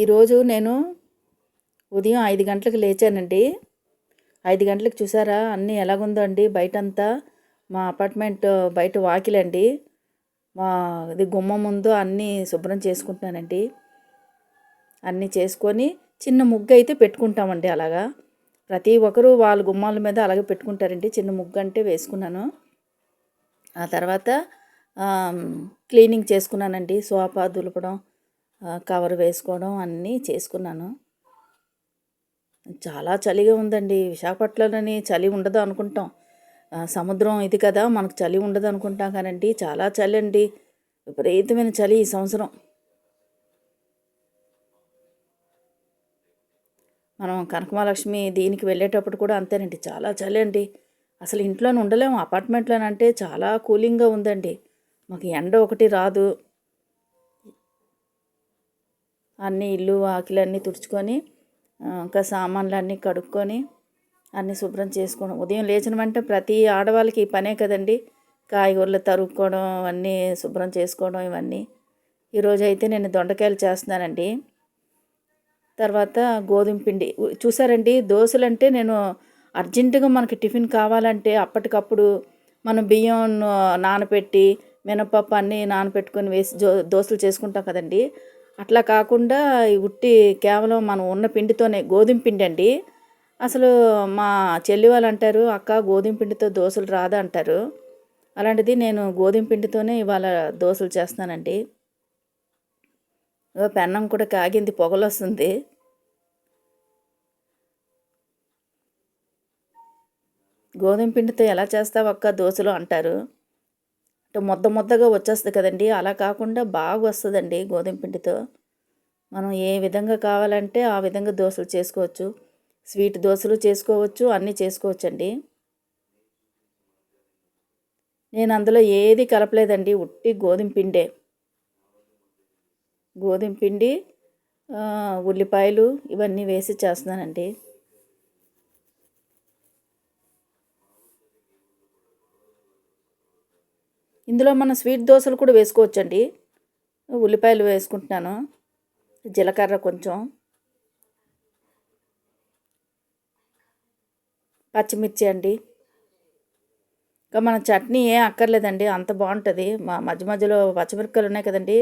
ఈరోజు నేను ఉదయం 5 గంటలకు లేచానండి. 5 గంటలకు చూసారా అన్నీ ఎలాగుందో అండి బయటంతా. మా అపార్ట్మెంట్ బయట వాకిలండి. మా ఇది గుమ్మం ముందు అన్నీ శుభ్రం చేసుకుంటున్నానండి. అన్నీ చేసుకొని చిన్న ముగ్గు అయితే పెట్టుకుంటామండి అలాగా. ప్రతి ఒక్కరు వాళ్ళ గుమ్మాల మీద అలాగే పెట్టుకుంటారండి. చిన్న ముగ్గు అంటే వేసుకున్నాను. ఆ తర్వాత క్లీనింగ్ చేసుకున్నానండి. సోఫా దులపడం, కవర్ వేసుకోవడం అన్నీ చేసుకున్నాను. చాలా చలిగా ఉందండి. విశాఖపట్నంలోని చలి ఉండదు అనుకుంటాం. సముద్రం ఇది కదా మనకు చలి ఉండదు అనుకుంటాం కానండి చాలా చలి అండి. విపరీతమైన చలి ఈ సంవత్సరం. మనం కనకమహాలక్ష్మి దీనికి వెళ్ళేటప్పుడు కూడా అంతేనండి, చాలా చలి అండి. అసలు ఇంట్లోనే ఉండలేము. అపార్ట్మెంట్లోనంటే చాలా కూలింగ్గా ఉందండి. మాకు ఎండ ఒకటి రాదు. అన్నీ ఇల్లు వాకిలి అన్నీ తుడుచుకొని ఇంకా సామాన్లు అన్నీ కడుక్కొని అన్నీ శుభ్రం చేసుకోవడం. ఉదయం లేచిన వెంటనే ప్రతి ఆడవాళ్ళకి ఈ పనే కదండి. కాయగూరలు తరుక్కోవడం, అవన్నీ శుభ్రం చేసుకోవడం ఇవన్నీ. ఈరోజు అయితే నేను దొండకాయలు చేస్తున్నానండి. తర్వాత గోధుమ పిండి చూసారండి. దోశలంటే నేను అర్జెంటుగా మనకి టిఫిన్ కావాలంటే అప్పటికప్పుడు మనం బియ్యం నానబెట్టి మినపప్పు అన్నీ నానబెట్టుకొని వేసి దోశలు చేసుకుంటాం కదండి. అట్లా కాకుండా ఈ ఉట్టి కేవలం మనం ఉన్న పిండితోనే గోధుమ పిండి అండి. అసలు మా చెల్లి వాళ్ళు అంటారు, అక్క గోధుమ పిండితో దోశలు రాదా అంటారు. అలాంటిది నేను గోధుమ పిండితోనే ఇవాళ దోశలు చేస్తున్నానండి. పెన్నం కూడా కాగింది, పొగలొస్తుంది. గోధుమ పిండితో ఎలా చేస్తావు అక్క దోశలు అంటారు. అంటే ముద్ద ముద్దగా వచ్చేస్తుంది కదండి. అలా కాకుండా బాగా వస్తుందండి గోధుమ పిండితో. మనం ఏ విధంగా కావాలంటే ఆ విధంగా దోశలు చేసుకోవచ్చు. స్వీట్ దోశలు చేసుకోవచ్చు, అన్నీ చేసుకోవచ్చండి. నేను అందులో ఏది కలపలేదండి, ఉట్టి గోధుమ పిండే. గోధుమ పిండి, ఉల్లిపాయలు ఇవన్నీ వేసి చేస్తున్నానండి. ఇందులో మనం స్వీట్ దోశలు కూడా వేసుకోవచ్చండి. ఉల్లిపాయలు వేసుకుంటున్నాను, జీలకర్ర కొంచెం, పచ్చిమిర్చి అండి. ఇంకా మన చట్నీ ఏం అక్కర్లేదండి, అంత బాగుంటుంది. మధ్య మధ్యలో పచ్చిమిరపకాయలు ఉన్నాయి కదండి,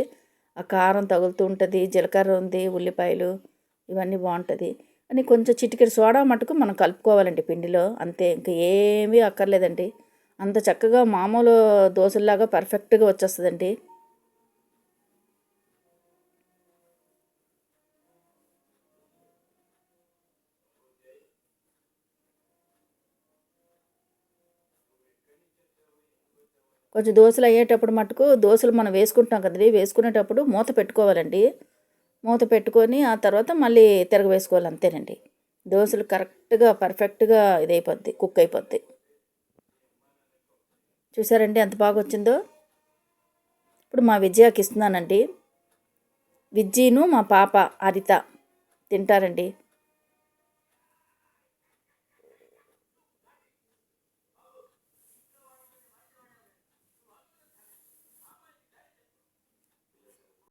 ఆ కారం తగులుతూ ఉంటుంది. జీలకర్ర ఉంది, ఉల్లిపాయలు ఇవన్నీ బాగుంటుంది అని కొంచెం చిటికెడు సోడా మటుకు మనం కలుపుకోవాలండి పిండిలో, అంతే. ఇంకా ఏమీ అక్కర్లేదండి. అంత చక్కగా మామూలు దోశల్లాగా పర్ఫెక్ట్గా వచ్చేస్తుందండి. కొంచెం దోశలు అయ్యేటప్పుడు మటుకు దోశలు మనం వేసుకుంటాం కదండి, వేసుకునేటప్పుడు మూత పెట్టుకోవాలండి. మూత పెట్టుకొని ఆ తర్వాత మళ్ళీ తిరగవేసుకోవాలి, అంతేనండి. దోశలు కరెక్ట్గా పర్ఫెక్ట్గా ఇదైపోద్ది, కుక్ అయిపోద్ది. చూసారండి ఎంత బాగా వచ్చిందో. ఇప్పుడు మా విజయాకి ఇస్తున్నానండి. విజ్జీను మా పాప హరిత తింటారండి.